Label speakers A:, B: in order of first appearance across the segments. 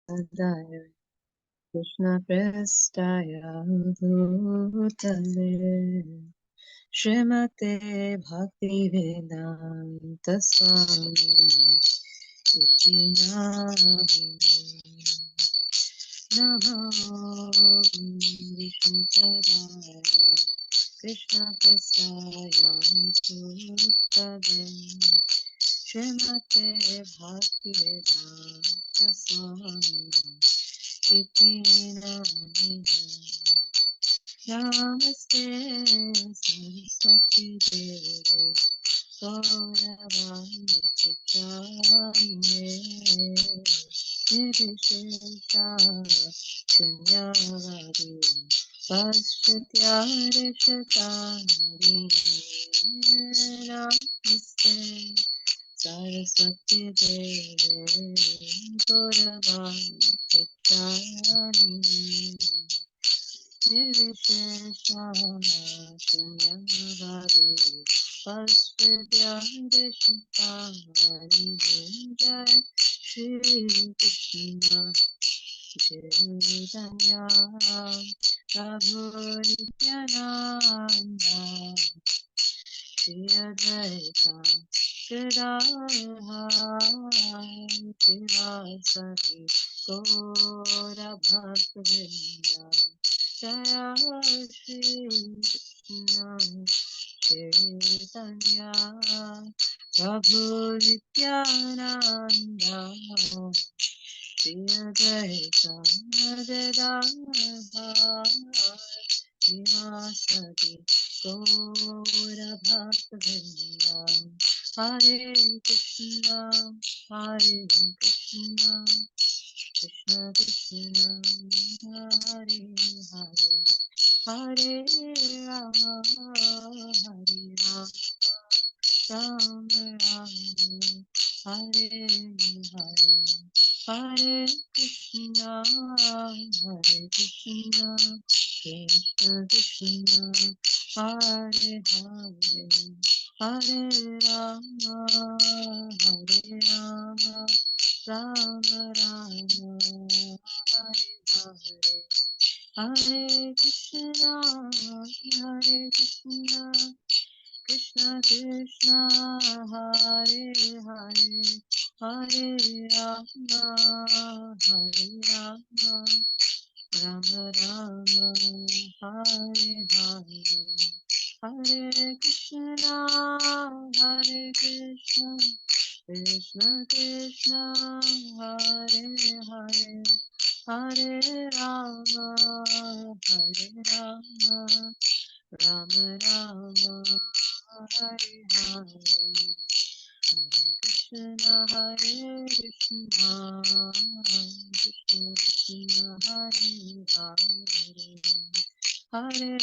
A: Radaya Krishna Prestaya Bhutale Srimate Bhaktivedanta Swami Iti Namine Namo Vishnupadaya Krishna Prestaya Bhutale Srimate Bhaktivedanta Swami Iti Namine Namaste Saraswati Devi Gauravani Chitane Nirvishesha Shunyavadi Paschatya Shatari Namaste Saraswati Devi Gauravani Chitane Nirvishesha Shunyavadi Paschatyadesh Jai Shri Krishna Chaitanya Prabhu Nityananda Shri Advaita Gadadhar Srivasadi Gaura Bhaktivinoda Jaya Shri Krishna Chaitanya Prabhu Nityananda Shri Advaita Gadadhar Srivasadi Gaura Bhaktivinoda Hare Krishna Hare Krishna Krishna Krishna Hare Hare Hare Rama Hare Rama Rama Rama Hare Hare Hare Krishna Krishna Krishna Hare Hare Hare Rama Rama Rama Hare Hare Hare Krishna Krishna Krishna Hare Hare Hare Rama Rama Rama Hare Hare Hare Krishna Krishna Krishna Hare Hare Hare Rama Rama Rama Hare Hare Hare Krishna Krishna Krishna Hare Hare Hare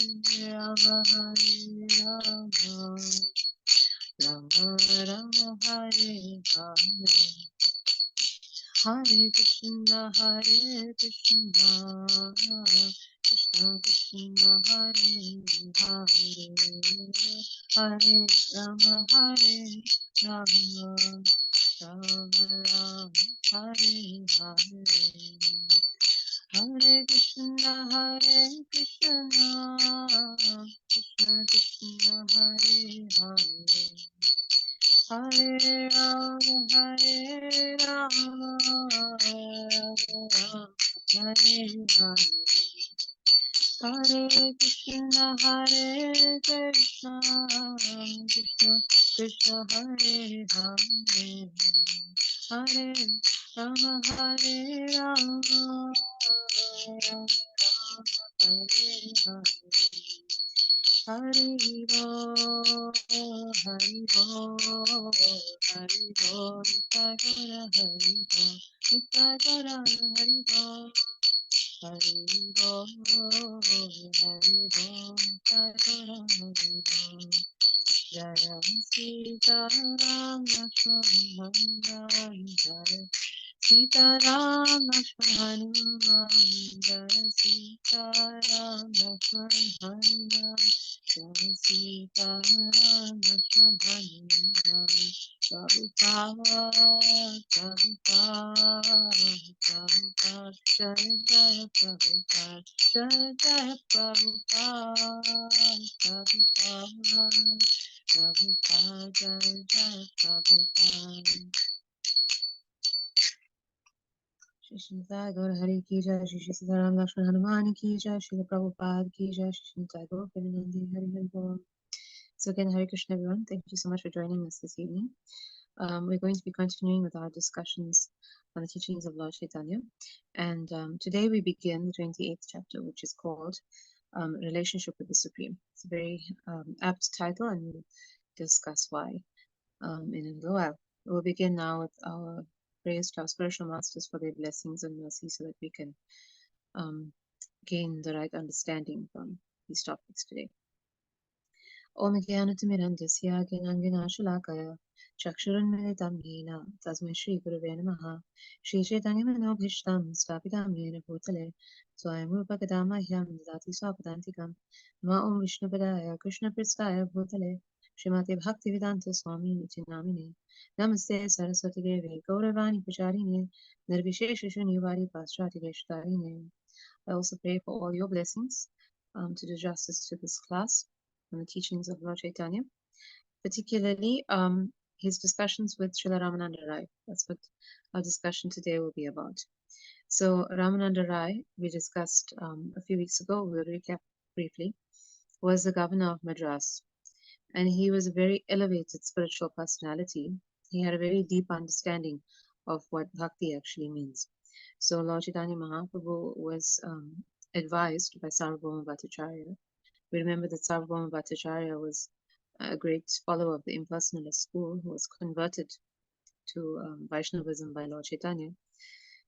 A: Rama Rama Rama Hare Hare Hare Krishna Krishna Krishna Hare Hare Hare Rama Rama Rama Hare Hare Hare Krishna Krishna Krishna Hare Hare Hare Rama Hare Hare Hare Krishna Krishna Krishna Hare Hare Hare Rama Rama Hare Hare Hari Bo, Hari Bo, Hari Bo, Nitagara Hari Bo, Nitagara Hari Bo, Hari Bo, Hari Bo, Nitagara Hari Bo. Jaya Sita Rama Hanuman Jaya Sita Rama Hanuman Jaya Sita Rama Hanuman Jai Sita Rama Hanuman Prabhupada Jai Jai Prabhupada, Jai Jai Prabhupada, Prabhupada, Prabhupada, Jai Jai Prabhupada. Shri Shri Sai Gaura Hari Ki Jai, Shri Shri Siddharam Lakshman Hanuman Ki Jai, Shri Prabhupada Ki Jai, Shri Shri Sai Gaura Premī Devi Hari Hari Bol. So again, Hare Krishna everyone, thank you so much for joining us this evening. We're going to be continuing with our discussions on the teachings of Lord Caitanya. And today we begin the 28th chapter, which is called Relationship with the Supreme. It's a very apt title, and we'll discuss why in a little while. We'll begin now with our prayers to our spiritual masters for their blessings and mercy so that we can gain the right understanding from these topics today. Om Jnanatimirandasya Gnananvinashalakaya Chakshurunmilitam Yena Tasmai Shri Gurave Namaha Shri Chaitanya Manobhishtam Stapitam Yena Bhutale Swayam Rupa Kadamahyam Dati Swapadantikam Ma Om Vishnupadaya Krishna Pristaya Bhutale Srimati Bhaktivedanta Swami Niti Namine Namaste Saraswati Devi Gauravani Pacharine Nirvishesha Shunivari Pastrati Veshtarine. I also pray for all your blessings to do justice to this class on the teachings of Lord Caitanya, particularly his discussions with Srila Ramananda Rai. That's what our discussion today will be about. So Ramananda Rai, we discussed a few weeks ago, we'll recap briefly, was the governor of Madras. And he was a very elevated spiritual personality. He had a very deep understanding of what bhakti actually means. So Lord Chaitanya Mahaprabhu was advised by Sarvabhauma Bhattacharya. We remember that Sarvabhauma Bhattacharya was a great follower of the impersonalist school who was converted to Vaishnavism by Lord Chaitanya.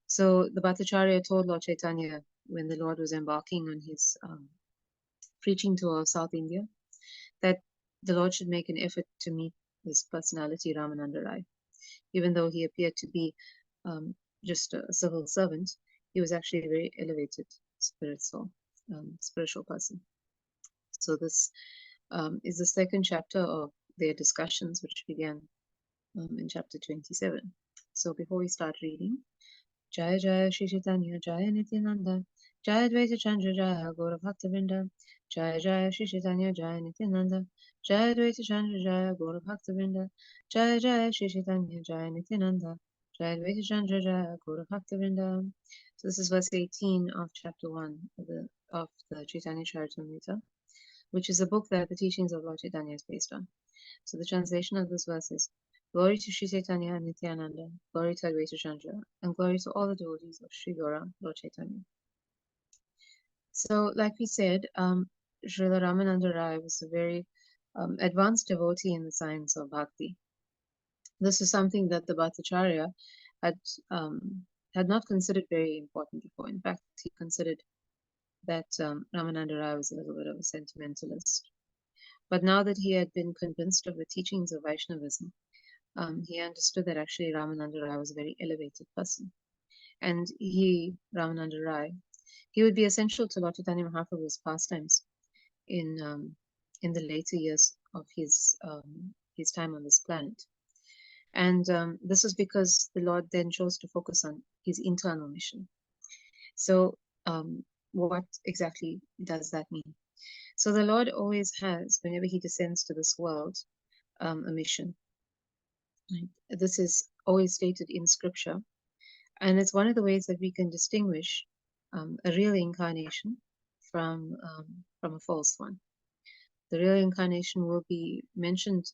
A: So the Bhattacharya told Lord Chaitanya when the Lord was embarking on his preaching tour of South India that the Lord should make an effort to meet this personality, Ramananda Rai. Even though he appeared to be just a civil servant, he was actually a very elevated spiritual person. So this is the second chapter of their discussions, which began in chapter 27. So before we start reading, Jaya Jaya Shri Chaitanya, Jaya Nityananda, Jaya Dvaita Chandra, Jaya Gaura Bhaktivinoda, Jaya Jaya Shri Chaitanya, Jaya Nityananda, Jaya Dvaita Chandra, Jaya Gaura Bhaktivinoda, Jaya Jaya Shri Chaitanya, Jaya Nityananda, Jaya Dvaita Chandra, Jaya Gaura Bhaktivinoda. So this is verse 18 of chapter 1 of the Chaitanya Charitamrita, which is a book that the teachings of Lord Caitanya is based on. So the translation of this verse is, Glory to Sri Chaitanya and Nityananda, glory to Advaita Chandra, and glory to all the devotees of Sri Gaura, Lord Chaitanya. So, like we said, Srila Ramananda Rai was a very advanced devotee in the science of bhakti. This is something that the Bhattacharya had not considered very important before. In fact, he considered that Ramananda Rai was a little bit of a sentimentalist. But now that he had been convinced of the teachings of Vaishnavism, he understood that actually Ramananda Rai was a very elevated person. And Ramananda Rai, he would be essential to Lord Chaitanya Mahaprabhu's pastimes in the later years of his time on this planet. And this was because the Lord then chose to focus on his internal mission. So what exactly does that mean? So the Lord always has, whenever he descends to this world, a mission. Right? This is always stated in scripture. And it's one of the ways that we can distinguish a real incarnation from a false one. The real incarnation will be mentioned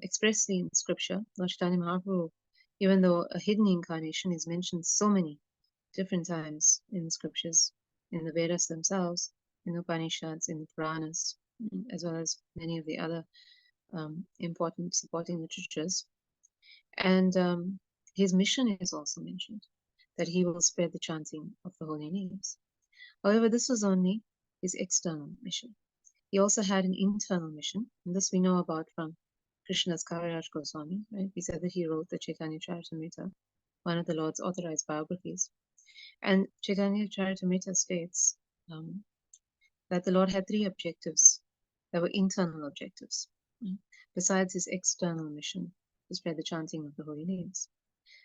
A: expressly in scripture. Lord Chaitanya Mahaprabhu, even though a hidden incarnation is mentioned so many different times in the scriptures, in the Vedas themselves, in the Upanishads, in the Puranas, as well as many of the other important supporting literatures. And his mission is also mentioned, that he will spread the chanting of the holy names. However, this was only his external mission. He also had an internal mission, and this we know about from Krishna's Kaviraj Goswami. Right? We said that he wrote the Chaitanya Charitamrita, one of the Lord's authorized biographies. And Chaitanya Charitamrita states that the Lord had three objectives that were internal objectives, besides his external mission to spread the chanting of the holy names.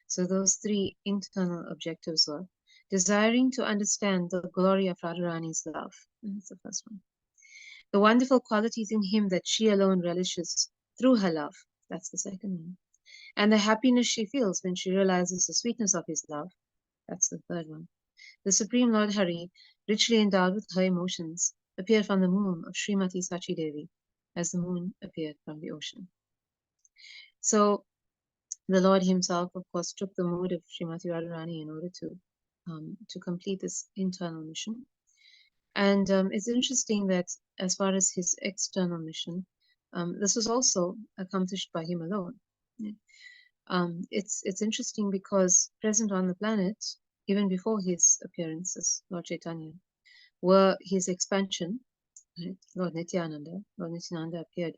A: So those three internal objectives were desiring to understand the glory of Radharani's love. That's the first one. The wonderful qualities in him that she alone relishes through her love. That's the second one. And the happiness she feels when she realizes the sweetness of his love. That's the third one. The Supreme Lord Hari, richly endowed with her emotions, appeared from the moon of Srimati Sachi Devi, as the moon appeared from the ocean. So the Lord himself, of course, took the mood of Srimati Radharani in order to complete this internal mission. And it's interesting that as far as his external mission, this was also accomplished by him alone. It's interesting because present on the planet, even before his appearance as Lord Caitanya, were his expansion. Right? Lord Nityananda appeared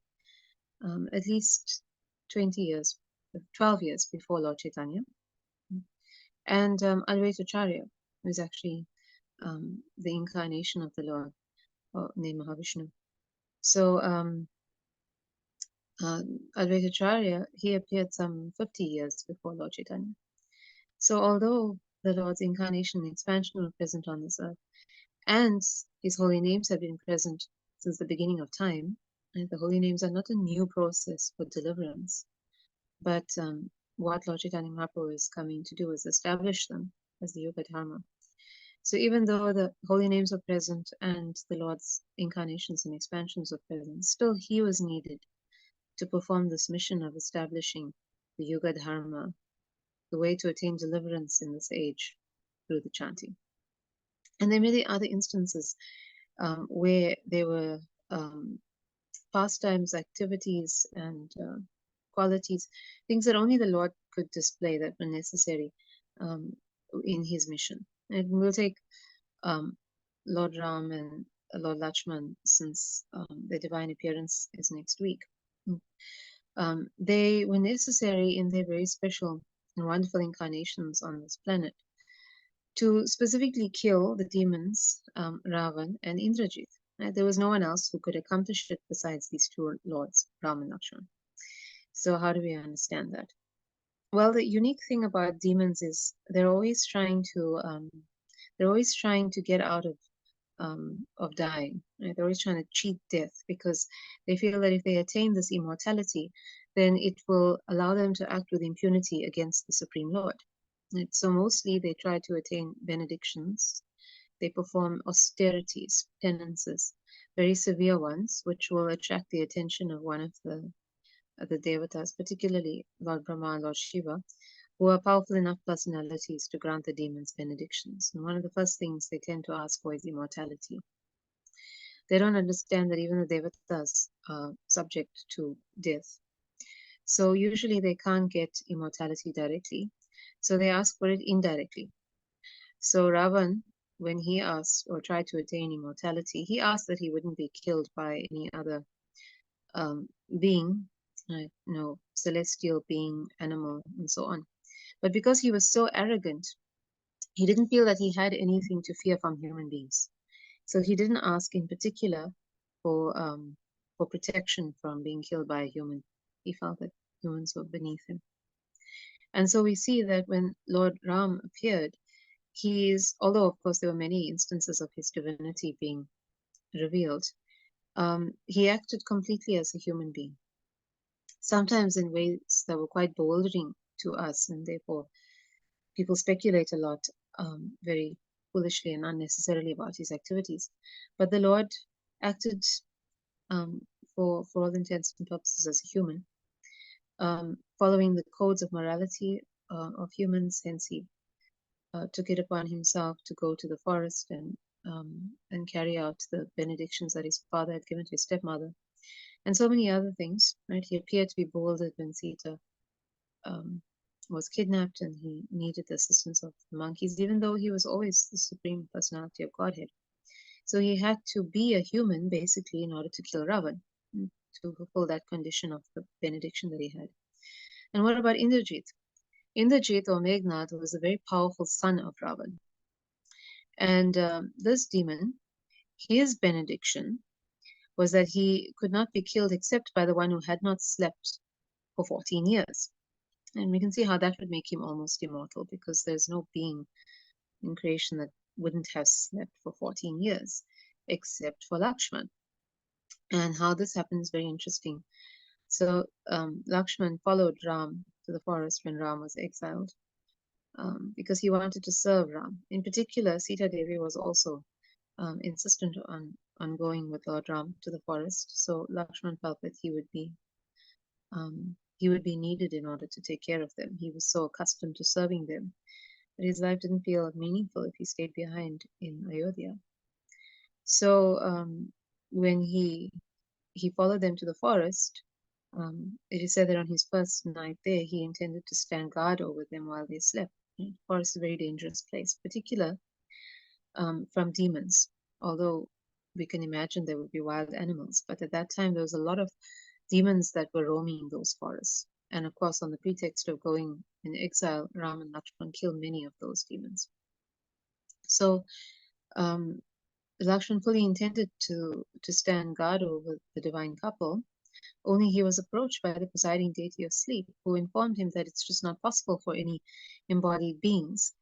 A: at least 20 years, 12 years before Lord Caitanya. And Advaita Acharya was actually the incarnation of the Lord, named Mahavishnu. So Advaita Acharya, he appeared some 50 years before Lord Chaitanya. So although the Lord's incarnation and expansion were present on this earth, and his holy names have been present since the beginning of time, and the holy names are not a new process for deliverance, but what Lord Chaitanya Mahaprabhu is coming to do is establish them as the Yoga Dharma. So even though the holy names are present and the Lord's incarnations and expansions are present, still he was needed to perform this mission of establishing the Yoga Dharma, the way to attain deliverance in this age through the chanting. And there are many other instances where there were pastimes, activities, and qualities, things that only the Lord could display that were necessary in his mission. And we'll take Lord Ram and Lord Lakshman, since their divine appearance is next week. They were necessary in their very special and wonderful incarnations on this planet to specifically kill the demons Ravan and Indrajit. Right? There was no one else who could accomplish it besides these two lords, Ram and Lakshman. So how do we understand that? Well, the unique thing about demons is they're always trying to get out of dying. Right? They're always trying to cheat death because they feel that if they attain this immortality, then it will allow them to act with impunity against the Supreme Lord. Right? So mostly they try to attain benedictions. They perform austerities, penances, very severe ones, which will attract the attention of one of the devatas, particularly Lord Brahma and Lord Shiva, who are powerful enough personalities to grant the demons benedictions. And one of the first things they tend to ask for is immortality. They don't understand that even the devatas are subject to death. So usually they can't get immortality directly. So they ask for it indirectly. So Ravan, when he asked or tried to attain immortality, he asked that he wouldn't be killed by any other being, celestial being, animal, and so on. But because he was so arrogant, he didn't feel that he had anything to fear from human beings. So he didn't ask in particular for protection from being killed by a human. He felt that humans were beneath him. And so we see that when Lord Ram appeared, although of course there were many instances of his divinity being revealed, he acted completely as a human being. Sometimes in ways that were quite bewildering to us, and therefore people speculate a lot, very foolishly and unnecessarily, about his activities. But the Lord acted for all intents and purposes as a human, following the codes of morality of humans. Hence, he took it upon himself to go to the forest and carry out the benedictions that his father had given to his stepmother, and so many other things. Right? He appeared to be bewildered when Sita was kidnapped, and he needed the assistance of the monkeys, even though he was always the supreme personality of Godhead. So he had to be a human, basically, in order to kill Ravan, to fulfill that condition of the benediction that he had. And what about Indrajit? Indrajit, or Meghnad, was a very powerful son of Ravan. And this demon, his benediction was that he could not be killed except by the one who had not slept for 14 years. And we can see how that would make him almost immortal, because there's no being in creation that wouldn't have slept for 14 years, except for Lakshman. And how this happened is very interesting. So Lakshman followed Ram to the forest when Ram was exiled, because he wanted to serve Ram. In particular, Sita Devi was also insistent on going with Lord Ram to the forest. So Lakshman felt that he would be needed in order to take care of them. He was so accustomed to serving them that his life didn't feel meaningful if he stayed behind in Ayodhya. So when he followed them to the forest, it is said that on his first night there, he intended to stand guard over them while they slept. The forest is a very dangerous place, particularly from demons. Although we can imagine there would be wild animals, but at that time there was a lot of demons that were roaming those forests. And of course, on the pretext of going in exile, Ram and Lakshman killed many of those demons. So Lakshman fully intended to stand guard over the divine couple, only he was approached by the presiding deity of sleep, who informed him that it's just not possible for any embodied beings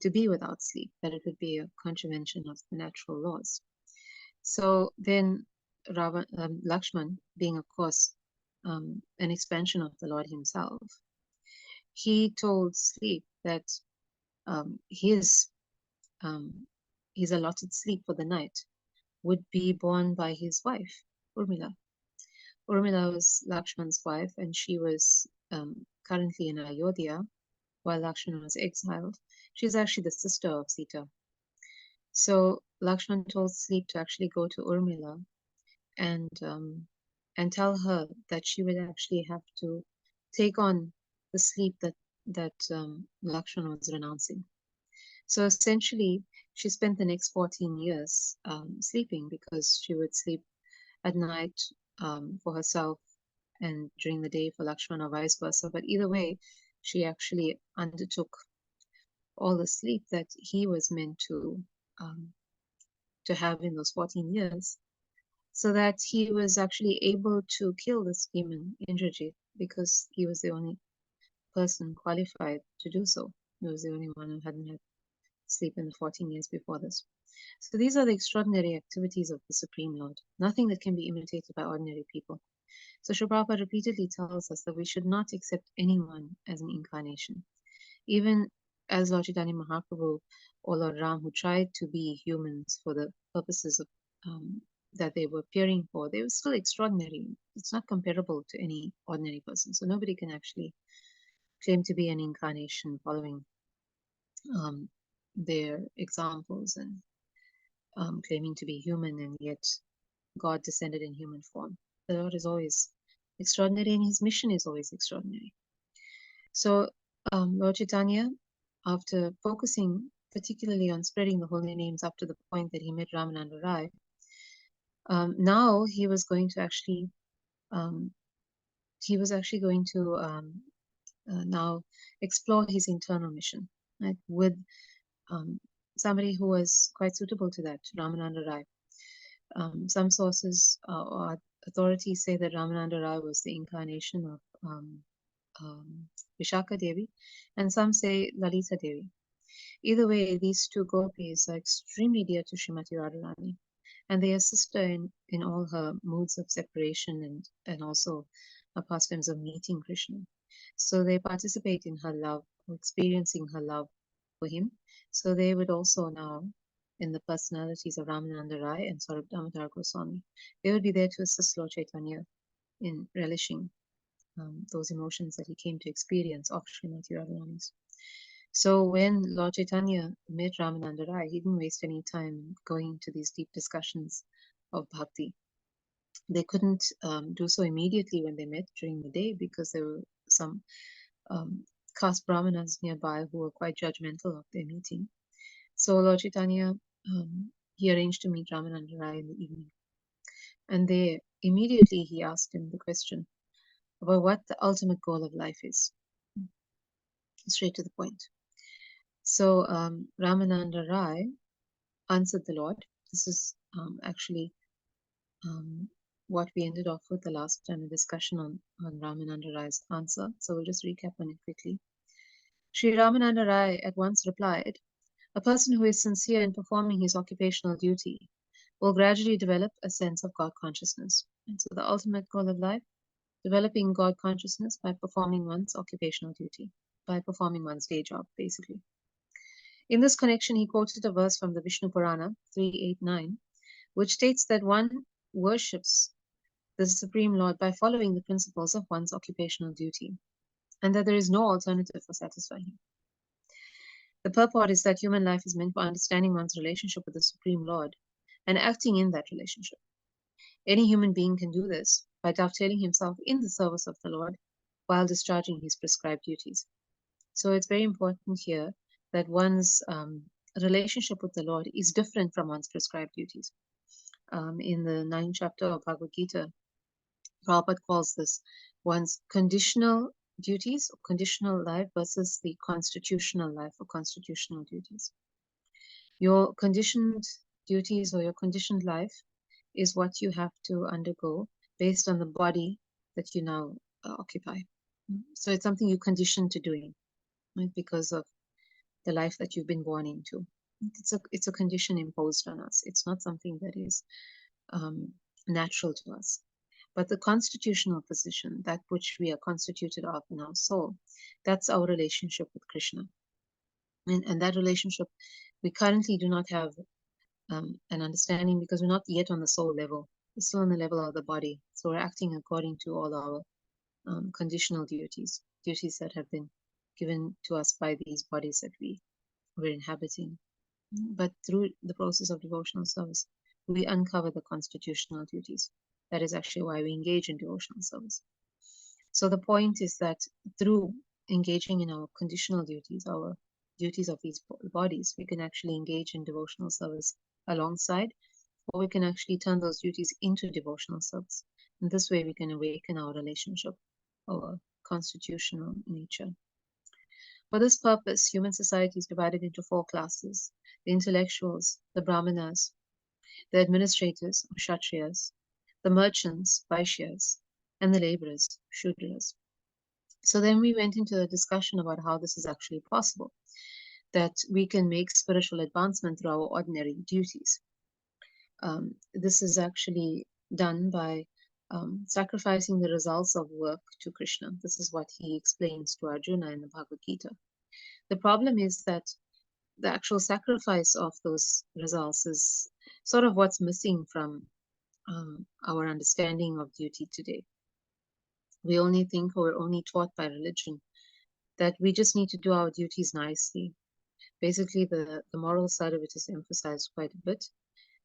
A: to be without sleep, that it would be a contravention of the natural laws. So then Lakshman, being of course an expansion of the Lord himself, he told sleep that his allotted sleep for the night would be borne by his wife, Urmila. Urmila was Lakshman's wife, and she was currently in Ayodhya while Lakshman was exiled. She's actually the sister of Sita. So Lakshman told Sleep to actually go to Urmila and tell her that she would actually have to take on the sleep that Lakshman was renouncing. So essentially, she spent the next 14 years sleeping, because she would sleep at night for herself and during the day for Lakshman, or vice versa. But either way, she actually undertook all the sleep that he was meant to have in those 14 years, so that he was actually able to kill this demon Indrajit, because he was the only person qualified to do so. He was the only one who hadn't had sleep in the 14 years before this. So these are the extraordinary activities of the Supreme Lord, nothing that can be imitated by ordinary people. So Srila Prabhupada repeatedly tells us that we should not accept anyone as an incarnation. Even as Lord Chaitanya Mahaprabhu or Lord Ram, who tried to be humans for the purposes of that they were appearing for, they were still extraordinary. It's not comparable to any ordinary person. So nobody can actually claim to be an incarnation following their examples and claiming to be human, and yet God descended in human form. The Lord is always extraordinary, and his mission is always extraordinary. So Lord Chaitanya, after focusing particularly on spreading the holy names up to the point that he met Ramananda Rai, now he was going to actually now explore his internal mission, right, with somebody who was quite suitable to that, Ramananda Rai. Some sources or authorities say that Ramananda Rai was the incarnation of Vishaka Devi, and some say Lalita Devi. Either way, these two gopis are extremely dear to Srimati Radharani, and they assist her in all her moods of separation and also her pastimes of meeting Krishna. So they participate in her love, or experiencing her love for him. So they would also now, in the personalities of Ramananda Rai and Saurabh Damodar Goswami, they would be there to assist Lord Chaitanya in relishing those emotions that he came to experience of Srimati Radharani's. So when Lord Chaitanya met Ramananda Rai, he didn't waste any time going into these deep discussions of bhakti. They couldn't do so immediately when they met during the day, because there were some caste brahmanas nearby who were quite judgmental of their meeting. So Lord Chaitanya, he arranged to meet Ramananda Rai in the evening. And there, immediately he asked him the question about what the ultimate goal of life is. Straight to the point. So Ramananda Rai answered the Lord. This is actually what we ended off with the last time, a discussion on Ramananda Rai's answer. So we'll just recap on it quickly. Sri Ramananda Rai at once replied, A person who is sincere in performing his occupational duty will gradually develop a sense of God consciousness. And so the ultimate goal of life, developing God consciousness by performing one's occupational duty, by performing one's day job, basically. In this connection, he quoted a verse from the Vishnu Purana 389, which states that one worships the Supreme Lord by following the principles of one's occupational duty, and that there is no alternative for satisfying him. The purport is that human life is meant for understanding one's relationship with the Supreme Lord and acting in that relationship. Any human being can do this by dovetailing himself in the service of the Lord while discharging his prescribed duties. So it's very important here that one's relationship with the Lord is different from one's prescribed duties. In the 9th chapter of Bhagavad Gita, Prabhupada calls this one's conditional duties, or conditional life, versus the constitutional life or constitutional duties. Your conditioned duties or your conditioned life is what you have to undergo based on the body that you now occupy. So it's something you conditioned to doing, right, because of the life that you've been born into. It's a condition imposed on us. It's not something that is natural to us. But the constitutional position, that which we are constituted of in our soul, that's our relationship with Krishna. And that relationship, we currently do not have an understanding because we're not yet on the soul level. We're still on the level of the body. So we're acting according to all our conditional duties, duties that have been given to us by these bodies that we're inhabiting. But through the process of devotional service, we uncover the constitutional duties. That is actually why we engage in devotional service. So the point is that through engaging in our conditional duties, our duties of these bodies, we can actually engage in devotional service alongside, or we can actually turn those duties into devotional service. And this way we can awaken our relationship, our constitutional nature. For this purpose, human society is divided into 4 classes: the intellectuals, the brahmanas, the administrators, or kshatriyas, the merchants, vaishyas, and the laborers, shudras. So then we went into a discussion about how this is actually possible, that we can make spiritual advancement through our ordinary duties. This is actually done by sacrificing the results of work to Krishna. This is what he explains to Arjuna in the Bhagavad Gita. The problem is that the actual sacrifice of those results is sort of what's missing from our understanding of duty today. We only think, or we're only taught by religion, that we just need to do our duties nicely. Basically, the moral side of it is emphasized quite a bit.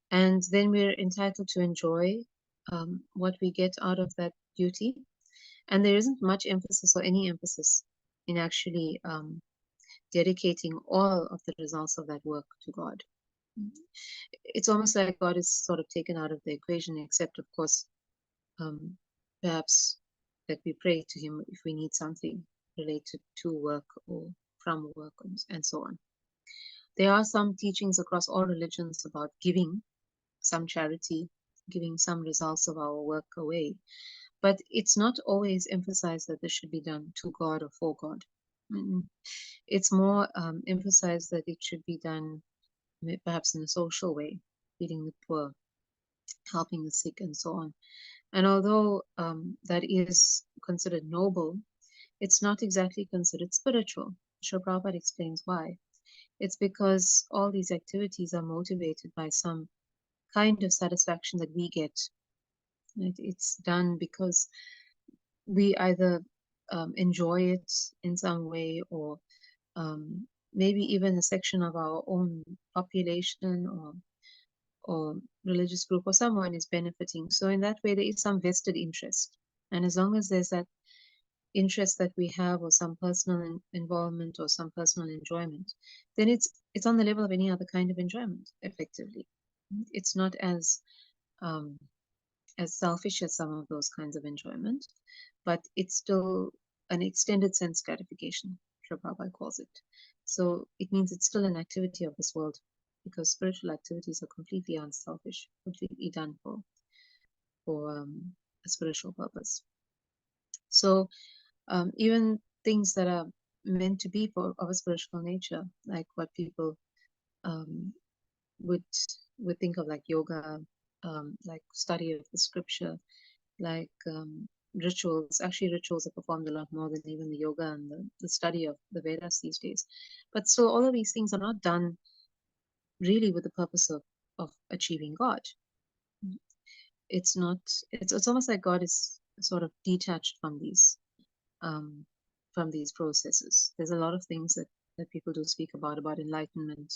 A: And then we're entitled to enjoy what we get out of that duty. And there isn't much emphasis or any emphasis in actually dedicating all of the results of that work to God. It's almost like God is sort of taken out of the equation, except, of course, perhaps that we pray to him if we need something related to work or from work and so on. There are some teachings across all religions about giving some charity, giving some results of our work away, but it's not always emphasized that this should be done to God or for God. It's more emphasized that it should be done perhaps in a social way, feeding the poor, helping the sick, and so on. And although that is considered noble, it's not exactly considered spiritual. Srila Prabhupada explains why. It's because all these activities are motivated by some kind of satisfaction that we get. It's done because we either enjoy it in some way, or maybe even a section of our own population or religious group or someone is benefiting. So in that way, there is some vested interest. And as long as there's that interest that we have, or some personal involvement or some personal enjoyment, then it's on the level of any other kind of enjoyment, effectively. It's not as selfish as some of those kinds of enjoyment, but it's still an extended sense gratification, Srila Prabhupada calls it. So it means it's still an activity of this world, because spiritual activities are completely unselfish, completely done for a spiritual purpose. So even things that are meant to be of a spiritual nature, like what people would think of like yoga, like study of the scripture, like rituals. Actually, rituals are performed a lot more than even the yoga and the study of the Vedas these days. But still, all of these things are not done really with the purpose of achieving God. It's not. It's almost like God is sort of detached um, from these processes. There's a lot of things that people do speak about enlightenment,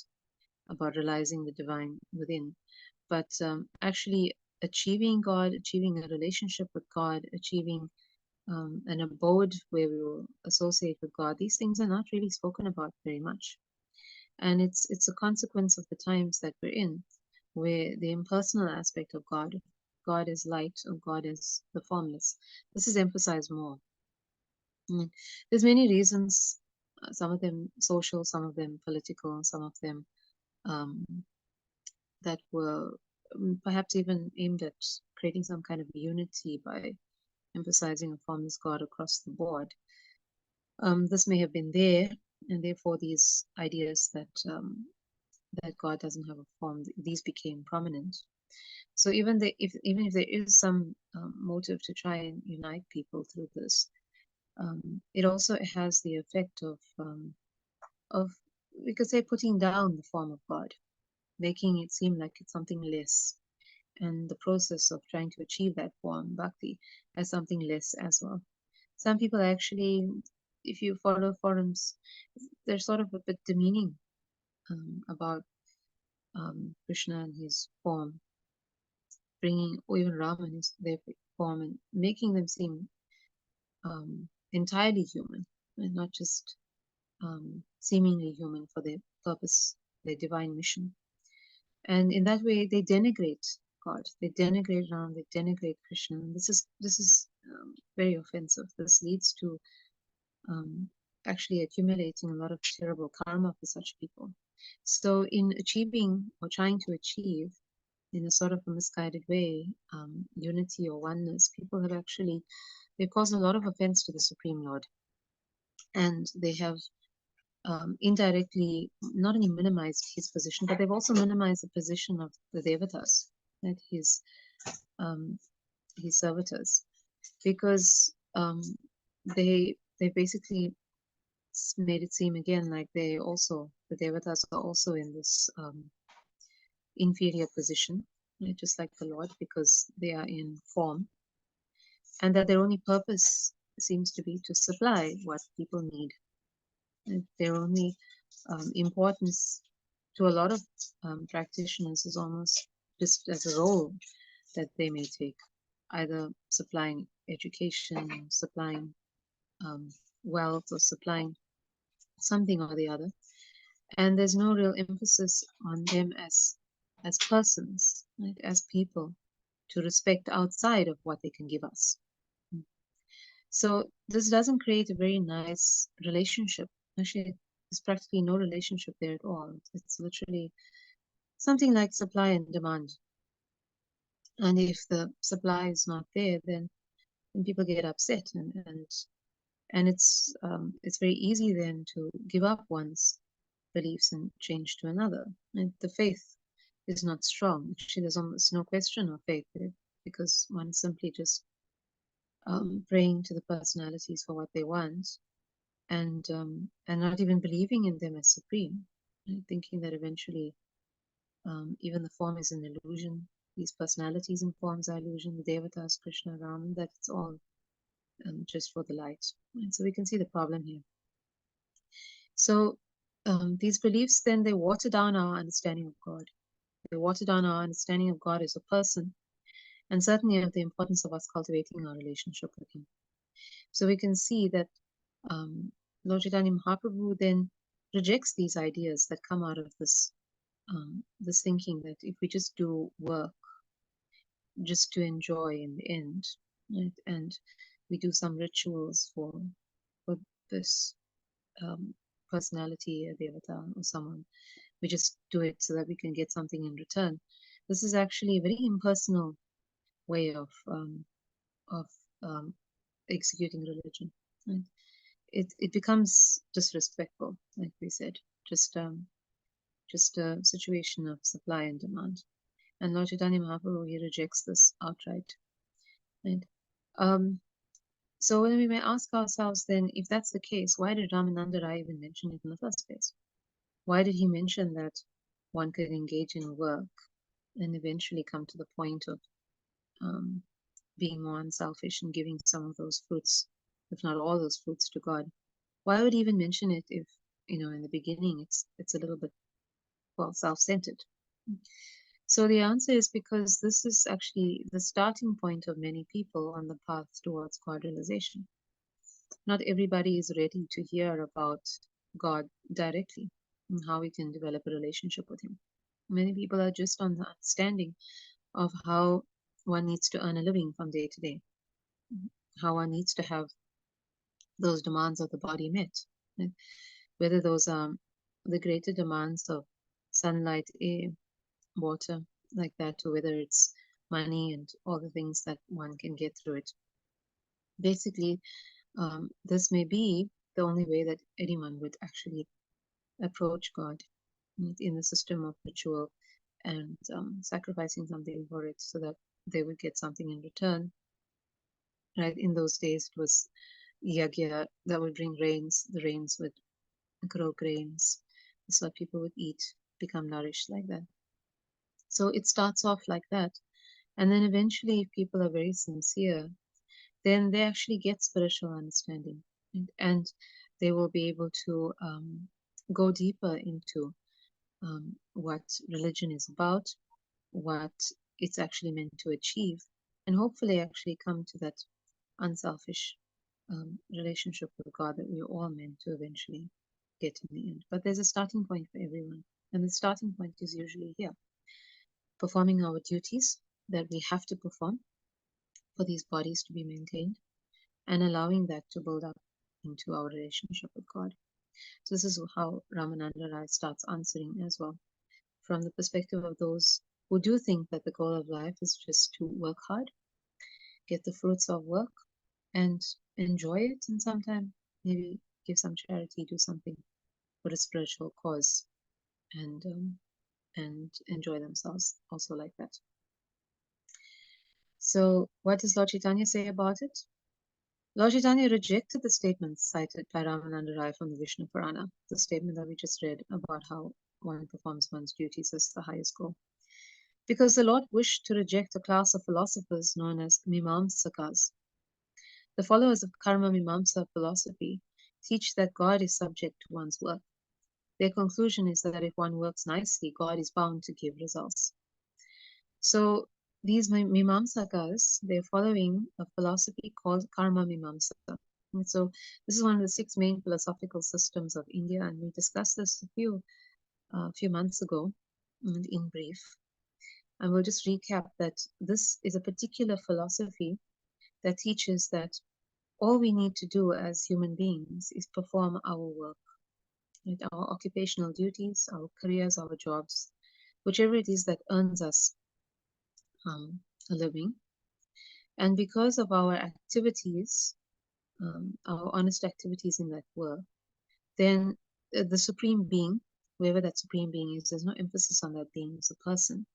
A: about realizing the divine within, but actually achieving God, achieving a relationship with God, achieving an abode where we will associate with God. These things are not really spoken about very much, and it's a consequence of the times that we're in, where the impersonal aspect of God is light, or God is the formless. This is emphasized more. There's many reasons, some of them social, some of them political, some of them um, that were perhaps even aimed at creating some kind of unity by emphasizing a formless God across the board. This may have been there, and therefore these ideas that God doesn't have a form, these became prominent. So even if there is some motive to try and unite people through this, it also has the effect of we could say putting down the form of God, making it seem like it's something less, and the process of trying to achieve that form, bhakti, as something less as well. Some people actually, if you follow forums, they're sort of a bit demeaning about Krishna and his form, bringing, or even Rama and their form, and making them seem entirely human, and not just seemingly human for their purpose, their divine mission. And in that way, they denigrate God, they denigrate Ram, they denigrate Krishna. And this is very offensive. This leads to actually accumulating a lot of terrible karma for such people. So, in achieving or trying to achieve, in a sort of a misguided way, unity or oneness, people have actually they've caused a lot of offense to the Supreme Lord, and they have indirectly not only minimized his position, but they've also minimized the position of the devatas, right? His servitors, because they basically made it seem again like the devatas are also in this inferior position, right? Just like the Lord, because they are in form, and that their only purpose seems to be to supply what people need. And their only importance to a lot of practitioners is almost just as a role that they may take, either supplying education, supplying wealth, or supplying something or the other. And there's no real emphasis on them as persons, right? As people to respect outside of what they can give us. So this doesn't create a very nice relationship. Actually, there's practically no relationship there at all. It's literally something like supply and demand. And if the supply is not there, then people get upset, and it's very easy then to give up one's beliefs and change to another. And the faith is not strong. Actually, there's almost no question of faith there, because one is simply just praying to the personalities for what they want, and not even believing in them as supreme, right? Thinking that eventually even the form is an illusion. These personalities and forms are illusion. The devatas, Krishna, Ram, that it's all just for the light. And so we can see the problem here. So these beliefs then, they water down our understanding of God. They water down our understanding of God as a person, and certainly of the importance of us cultivating our relationship with Him. So we can see that Lord Chaitanya Mahaprabhu then rejects these ideas that come out of this thinking that if we just do work just to enjoy in the end, right, and we do some rituals for this personality, a devata or someone, we just do it so that we can get something in return. This is actually a very impersonal way of executing religion. Right? It becomes disrespectful, like we said, just just a situation of supply and demand. And Lord Chaitanya Mahaprabhu, he rejects this outright. Right? So when we may ask ourselves then, if that's the case, why did Ramananda Rai even mention it in the first place? Why did he mention that one could engage in work and eventually come to the point of being more unselfish and giving some of those fruits, if not all those fruits, to God? Why would he even mention it if, in the beginning it's a little bit, well, self-centered? So the answer is because this is actually the starting point of many people on the path towards God realization. Not everybody is ready to hear about God directly and how we can develop a relationship with Him. Many people are just on the understanding of how one needs to earn a living from day to day, how one needs to have those demands of the body met, right? Whether those are the greater demands of sunlight, air, water, like that, or whether it's money and all the things that one can get through it. Basically, this may be the only way that anyone would actually approach God, in the system of ritual and sacrificing something for it so that they would get something in return. Right? In those days, it was yagya that would bring rains. The rains would grow grains, so people would eat, become nourished like that. So it starts off like that. And then eventually, if people are very sincere, then they actually get spiritual understanding, and they will be able to go deeper into what religion is about, what it's actually meant to achieve, and hopefully actually come to that unselfish relationship with God that we're all meant to eventually get in the end. But there's a starting point for everyone, and the starting point is usually here, performing our duties that we have to perform for these bodies to be maintained, and allowing that to build up into our relationship with God. So this is how Ramananda Rai starts answering as well, from the perspective of those who do think that the goal of life is just to work hard, get the fruits of work, and enjoy it, and sometimes maybe give some charity, do something for a spiritual cause, and enjoy themselves also like that. So what does Lord Chaitanya say about it? Lord Chaitanya rejected the statements cited by Ramananda Rai from the Vishnu Purana, the statement that we just read about how one performs one's duties as the highest goal, because the Lord wished to reject a class of philosophers known as Mimamsakas. The followers of Karma Mimamsa philosophy teach that God is subject to one's work. Their conclusion is that if one works nicely, God is bound to give results. So these Mimamsakas, they're following a philosophy called Karma Mimamsa. And so this is one of the 6 main philosophical systems of India, and we discussed this a few months ago in brief. And we'll just recap that this is a particular philosophy that teaches that all we need to do as human beings is perform our work, right? Our occupational duties, our careers, our jobs, whichever it is that earns us a living. And because of our activities, our honest activities in that work, then the Supreme Being, whoever that Supreme Being is, there's no emphasis on that being as a person,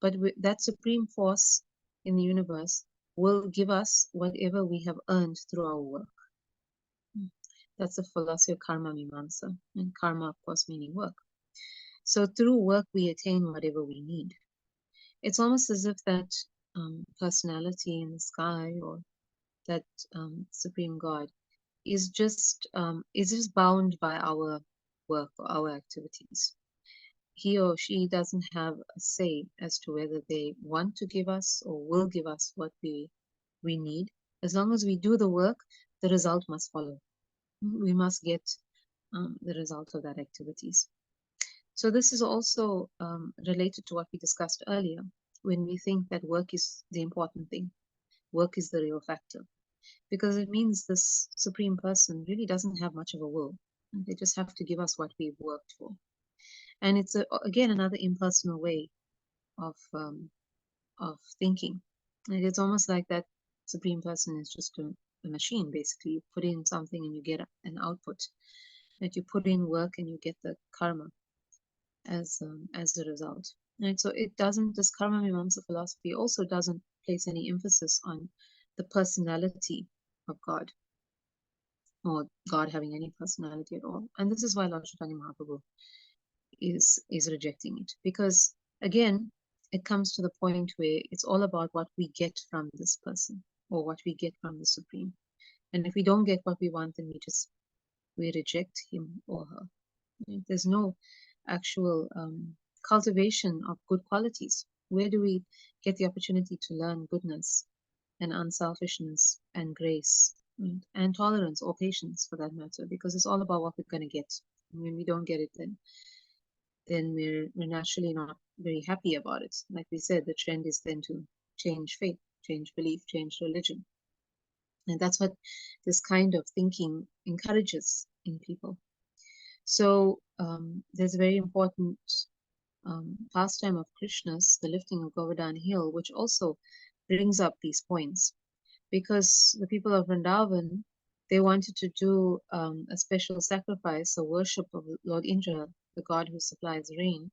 A: but that Supreme Force in the universe will give us whatever we have earned through our work. That's the philosophy of Karma Mimamsa, and karma, of course, meaning work. So through work, we attain whatever we need. It's almost as if that personality in the sky, or that Supreme God, is just bound by our work or our activities. He or she doesn't have a say as to whether they want to give us or will give us what we need. As long as we do the work, the result must follow. We must get the result of that activities. So this is also related to what we discussed earlier, when we think that work is the important thing. Work is the real factor, because it means this Supreme Person really doesn't have much of a will. They just have to give us what we've worked for. And it's again another impersonal way of thinking. And it's almost like that Supreme Person is just a machine. Basically, you put in something and you get an output. That you put in work and you get the karma. as a result. Right? So it doesn't, this Karma Mimamsa philosophy also doesn't place any emphasis on the personality of God, or God having any personality at all. And this is why Lord Chaitanya Mahaprabhu is rejecting it, because again, it comes to the point where it's all about what we get from this person, or what we get from the Supreme. And if we don't get what we want, then we reject him or her. Right? There's no actual cultivation of good qualities. Where do we get the opportunity to learn goodness and unselfishness and grace, right? And tolerance or patience for that matter? Because it's all about what we're going to get. And when we don't get it, then we're naturally not very happy about it. Like we said, the trend is then to change faith, change belief, change religion. And that's what this kind of thinking encourages in people. So there's a very important pastime of Krishna's, the lifting of Govardhan Hill, which also brings up these points. Because the people of Vrindavan, they wanted to do a special sacrifice, a worship of Lord Indra, the god who supplies rain.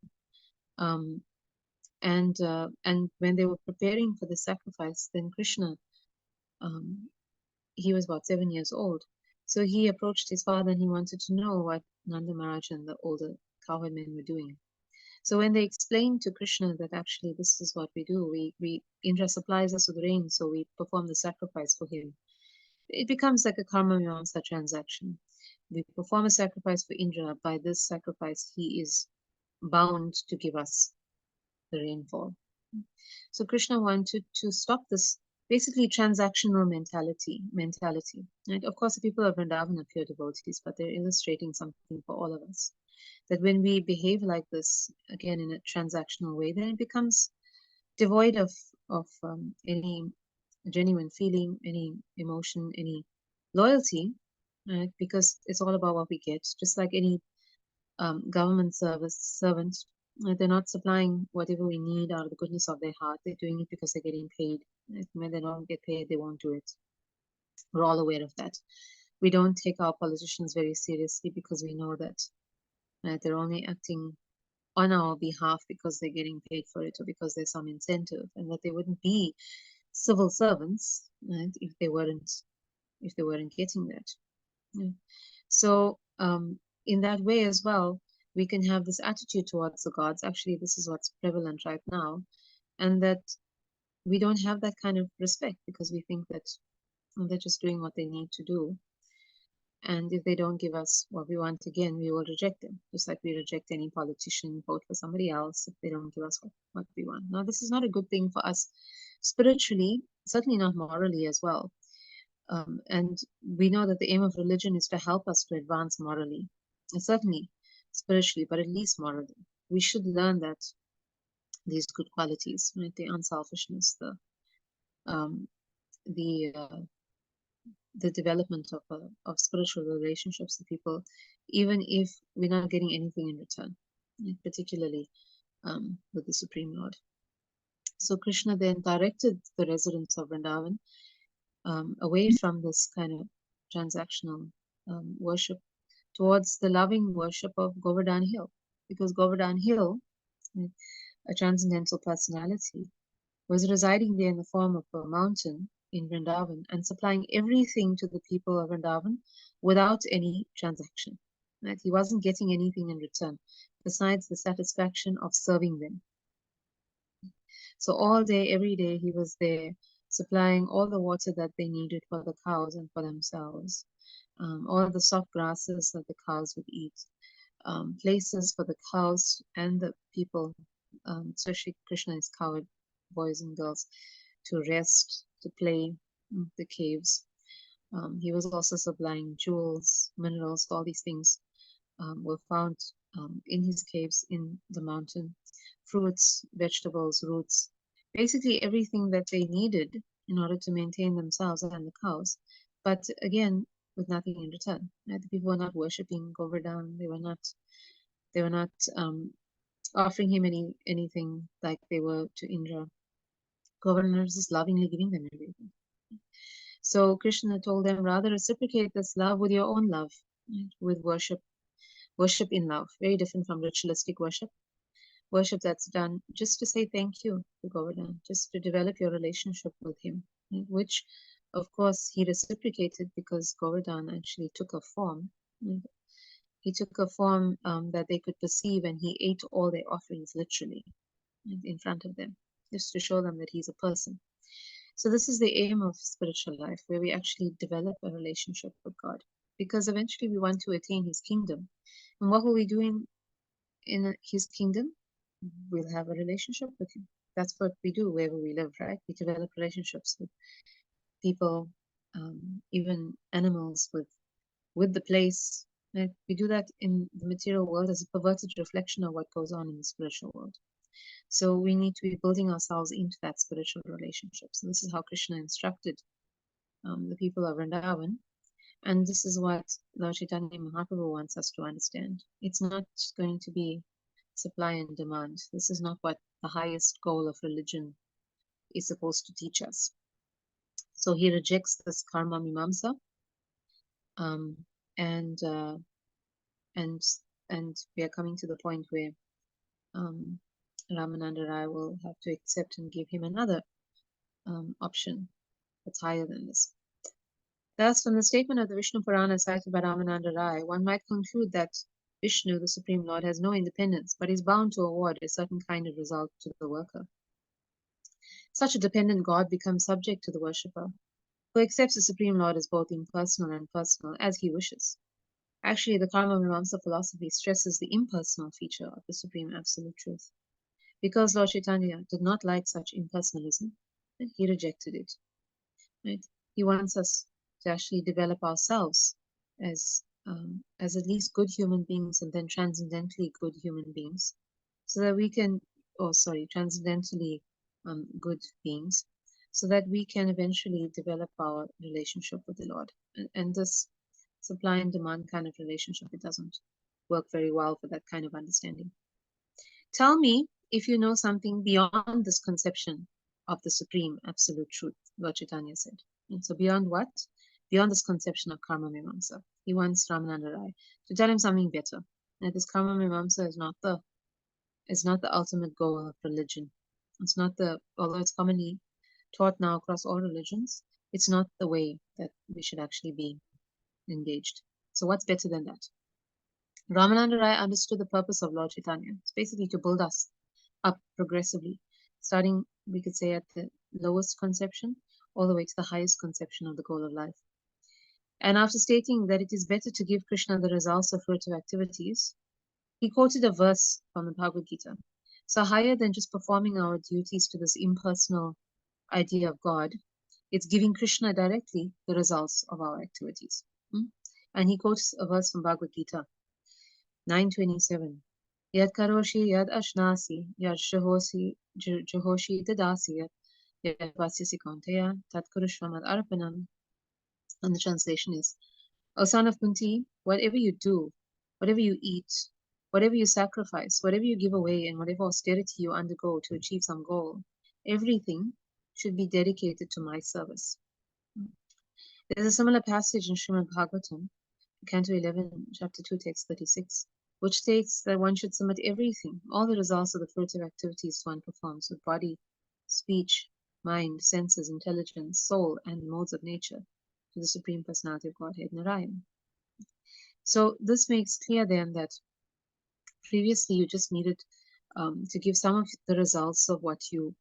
A: And when they were preparing for the sacrifice, then Krishna, he was about 7 years old. So he approached his father and he wanted to know what Nanda Maharaj and the older cowherd men were doing. So when they explained to Krishna that actually this is what we do, Indra supplies us with rain, so we perform the sacrifice for him. It becomes like a karma mimamsa transaction. We perform a sacrifice for Indra. By this sacrifice, he is bound to give us the rainfall. So Krishna wanted to stop this basically transactional mentality. Right? Of course, the people of Vrindavan are pure devotees, but they're illustrating something for all of us. That when we behave like this, again in a transactional way, then it becomes devoid of any genuine feeling, any emotion, any loyalty, right? Because it's all about what we get. Just like any government servant, they're not supplying whatever we need out of the goodness of their heart. They're doing it because they're getting paid. Right? When they don't get paid, they won't do it. We're all aware of that. We don't take our politicians very seriously because we know that they're only acting on our behalf because they're getting paid for it, or because there's some incentive, and that they wouldn't be civil servants, right, if they weren't getting that. Yeah. So in that way as well, we can have this attitude towards the gods. Actually, this is what's prevalent right now, and that we don't have that kind of respect because we think that they're just doing what they need to do. And if they don't give us what we want again, we will reject them. Just like we reject any politician, vote for somebody else if they don't give us what we want. Now, this is not a good thing for us spiritually, certainly not morally as well. And we know that the aim of religion is to help us to advance morally, and certainly spiritually, but at least morally. We should learn that these good qualities, right? The unselfishness, the development of spiritual relationships with people, even if we're not getting anything in return, right? Particularly with the Supreme Lord. So Krishna then directed the residents of Vrindavan away from this kind of transactional worship towards the loving worship of Govardhan Hill, because Govardhan Hill, a transcendental personality, was residing there in the form of a mountain in Vrindavan and supplying everything to the people of Vrindavan without any transaction. Right? He wasn't getting anything in return besides the satisfaction of serving them. So all day, every day, he was there supplying all the water that they needed for the cows and for themselves, all the soft grasses that the cows would eat, places for the cows and the people, especially Krishna's cowherd boys and girls, to rest, to play in the caves. He was also supplying jewels, minerals, all these things were found in his caves in the mountain. Fruits, vegetables, roots, basically everything that they needed in order to maintain themselves and the cows. But again, with nothing in return. Right? The people were not worshipping Govardhan. They were not offering him anything like they were to Indra. Govardhan was just lovingly giving them everything. So Krishna told them, rather reciprocate this love with your own love, right? With worship in love, very different from ritualistic worship. worship that's done just to say thank you to Govardhan, just to develop your relationship with him, right? Which, of course, he reciprocated because Govardhan actually took a form. Right? He took a form that they could perceive, and he ate all their offerings literally, right, in front of them, just to show them that he's a person. So this is the aim of spiritual life, where we actually develop a relationship with God, because eventually we want to attain his kingdom. And what will we do in his kingdom? We'll have a relationship with him. That's what we do wherever we live, right? We develop relationships with people, even animals, with the place. Right? We do that in the material world as a perverted reflection of what goes on in the spiritual world. So we need to be building ourselves into that spiritual relationship. So this is how Krishna instructed the people of Vrindavan. And this is what Lord Chaitanya Mahaprabhu wants us to understand. It's not going to be supply and demand. This is not what the highest goal of religion is supposed to teach us. So he rejects this karma mimamsa, um, and and and we are coming to the point where um, Ramananda Rai will have to accept and give him another option that's higher than this. Thus, from the statement of the Vishnu Purana cited by Ramananda Rai, one might conclude that Vishnu, the Supreme Lord, has no independence, but is bound to award a certain kind of result to the worker. Such a dependent God becomes subject to the worshipper, who accepts the Supreme Lord as both impersonal and personal, as he wishes. Actually, the Karma Mimamsa philosophy stresses the impersonal feature of the Supreme Absolute Truth. Because Lord Chaitanya did not like such impersonalism, he rejected it. Right? He wants us to actually develop ourselves as at least good human beings, and then transcendentally good human beings, so that we can, transcendentally good beings, so that we can eventually develop our relationship with the Lord. And this supply and demand kind of relationship, it doesn't work very well for that kind of understanding. Tell me if you know something beyond this conception of the Supreme Absolute Truth, Lord Chaitanya said. And so beyond what? Beyond this conception of Karma Mimamsa. He wants Ramananda Rai to tell him something better. That this Karma Mimamsa is not the ultimate goal of religion. It's not although it's commonly taught now across all religions, it's not the way that we should actually be engaged. So what's better than that? Ramananda Rai understood the purpose of Lord Chaitanya. It's basically to build us up progressively, starting, we could say, at the lowest conception all the way to the highest conception of the goal of life. And after stating that it is better to give Krishna the results of fruitive activities, he quoted a verse from the Bhagavad Gita. So higher than just performing our duties to this impersonal idea of God, it's giving Krishna directly the results of our activities. And he quotes a verse from Bhagavad Gita, 9:27. Yad karoshi yad ashnasi yad jahoshi dadasi yad vasyasi konteya tat kurushvamad arpanam. And the translation is, O son of Kunti, whatever you do, whatever you eat, whatever you sacrifice, whatever you give away, and whatever austerity you undergo to achieve some goal, everything should be dedicated to my service. There's a similar passage in Srimad Bhagavatam, Canto 11, Chapter 2, Text 36, which states that one should submit everything, all the results of the fruitive activities one performs with body, speech, mind, senses, intelligence, soul, and modes of nature to the Supreme Personality of Godhead, Narayan. So this makes clear then that previously you just needed to give some of the results of what you,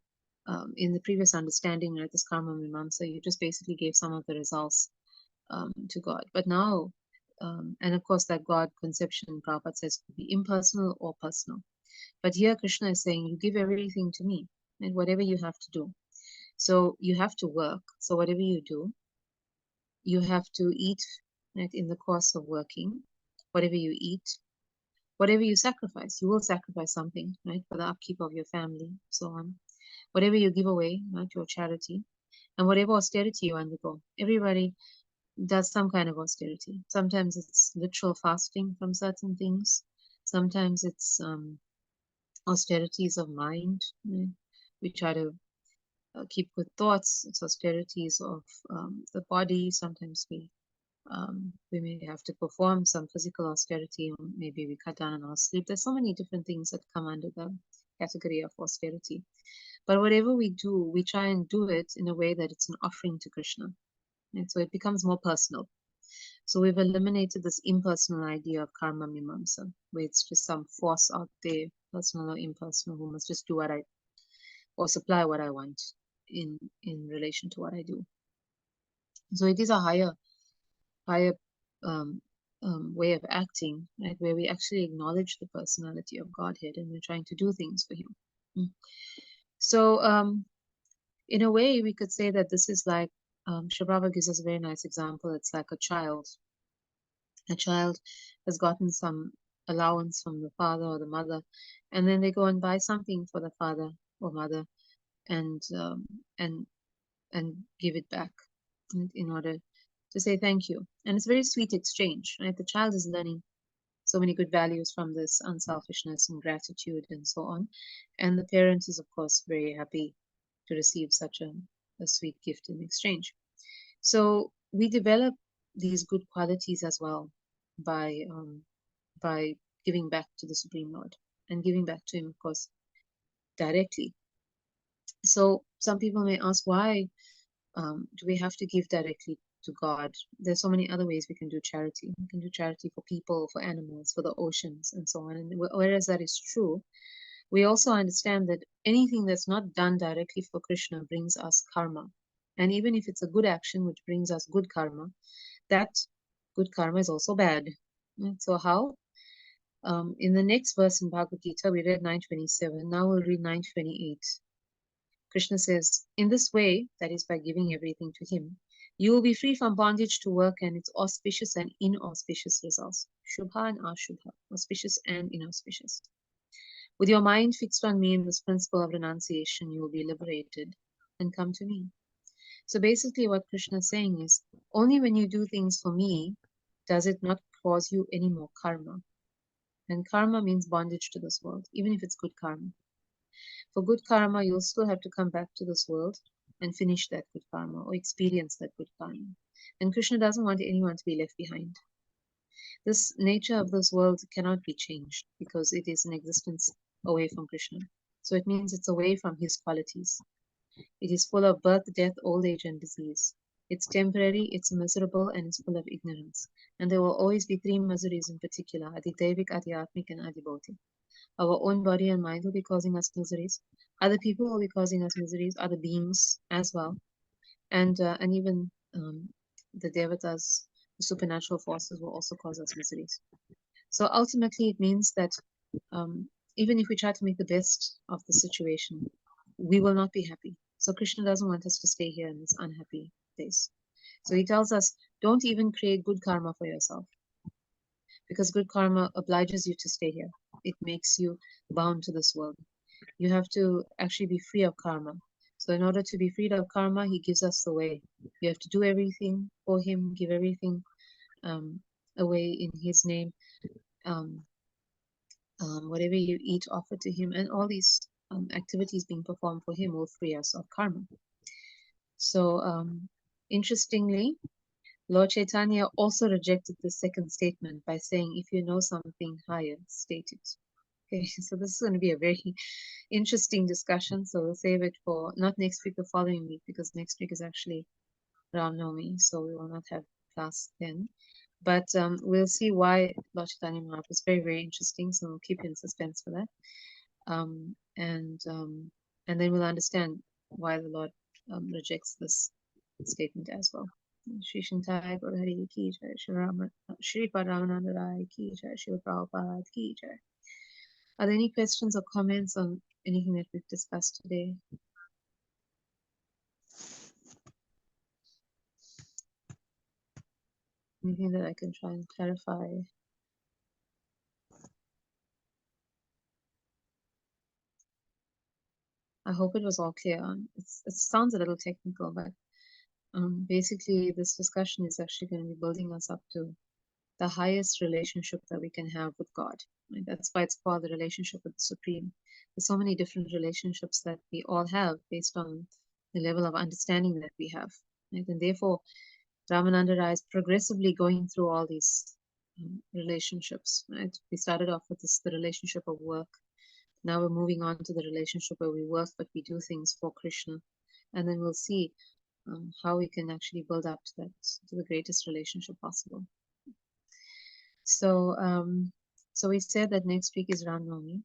A: in the previous understanding, right, this Karma Mimamsa, you just basically gave some of the results to God. But now, and of course that God conception, Prabhupada says, could be impersonal or personal. But here Krishna is saying, you give everything to me, and whatever you have to do. So you have to work. So whatever you do, you have to eat, right, in the course of working. Whatever you eat, whatever you sacrifice, you will sacrifice something, right, for the upkeep of your family, so on. Whatever you give away, right, your charity, and whatever austerity you undergo. Everybody does some kind of austerity. Sometimes it's literal fasting from certain things. Sometimes it's austerities of mind. Right? We try to keep good thoughts. It's austerities of the body. Sometimes we may have to perform some physical austerity. Maybe we cut down on our sleep. There's so many different things that come under category of austerity. But whatever we do, we try and do it in a way that it's an offering to Krishna. And so it becomes more personal. So we've eliminated this impersonal idea of karma mimamsa, where it's just some force out there, personal or impersonal, who must just do what I, or supply what I want in relation to what I do. So it is a higher um, way of acting, right, where we actually acknowledge the personality of Godhead and we're trying to do things for Him. So in a way, we could say that this is like, Shababa gives us a very nice example. It's like a child. A child has gotten some allowance from the father or the mother, and then they go and buy something for the father or mother, and and give it back in order to say thank you. And it's a very sweet exchange, right? The child is learning so many good values from this unselfishness and gratitude and so on. And the parent is, of course, very happy to receive such a sweet gift in exchange. So we develop these good qualities as well by giving back to the Supreme Lord and giving back to Him, of course, directly. So some people may ask, why do we have to give directly to God? There's so many other ways we can do charity. We can do charity for people, for animals, for the oceans, and so on. And whereas that is true, we also understand that anything that's not done directly for Krishna brings us karma. And even if it's a good action which brings us good karma, that good karma is also bad. So how? In the next verse in Bhagavad Gita, we read 927. Now we'll read 928. Krishna says, in this way, that is by giving everything to Him, you will be free from bondage to work and its auspicious and inauspicious results. Shubha and Ashubha, auspicious and inauspicious. With your mind fixed on me in this principle of renunciation, you will be liberated and come to me. So basically what Krishna is saying is, only when you do things for me, does it not cause you any more karma. And karma means bondage to this world, even if it's good karma. For good karma, you'll still have to come back to this world and finish that good karma or experience that good karma. And Krishna doesn't want anyone to be left behind. This nature of this world cannot be changed because it is an existence away from Krishna. So it means it's away from His qualities. It is full of birth, death, old age, and disease. It's temporary, it's miserable, and it's full of ignorance. And there will always be three miseries in particular, Adityavic, Adhyatmic, and Adhibhautik. Our own body and mind will be causing us miseries. Other people will be causing us miseries, other beings as well. And even the devatas, the supernatural forces, will also cause us miseries. So ultimately, it means that even if we try to make the best of the situation, we will not be happy. So Krishna doesn't want us to stay here in this unhappy place. So He tells us, don't even create good karma for yourself, because good karma obliges you to stay here. It makes you bound to this world. You have to actually be free of karma. So in order to be freed of karma, He gives us the way. You have to do everything for Him, give everything away in His name. Whatever you eat, offer to Him, and all these activities being performed for Him will free us of karma. So interestingly, Lord Caitanya also rejected the second statement by saying, if you know something higher, state it. Okay, so this is going to be a very interesting discussion. So we'll save it for not next week, the following week, because next week is actually Ram Navami, so we will not have class then. But we'll see why Lord Chaitanya Mahaprabhu is very, very interesting. So we'll keep you in suspense for that. And then we'll understand why the Lord rejects this statement as well. Shri Shantai Gaura Hari Ki Jai, Shri Paramananda Rai Ki Jai, Shri Prabhupada Ki Jai. Are there any questions or comments on anything that we've discussed today? Anything that I can try and clarify? I hope it was all clear. It sounds a little technical, but basically this discussion is actually going to be building us up to the highest relationship that we can have with God. Right? That's why it's called the relationship with the Supreme. There's so many different relationships that we all have based on the level of understanding that we have. Right? And therefore, Ramananda Rai is progressively going through all these relationships. Right? We started off with the relationship of work, Now we're moving on to the relationship where we work, but we do things for Krishna. And then we'll see how we can actually build up to that, to the greatest relationship possible. So, so we said that next week is Ram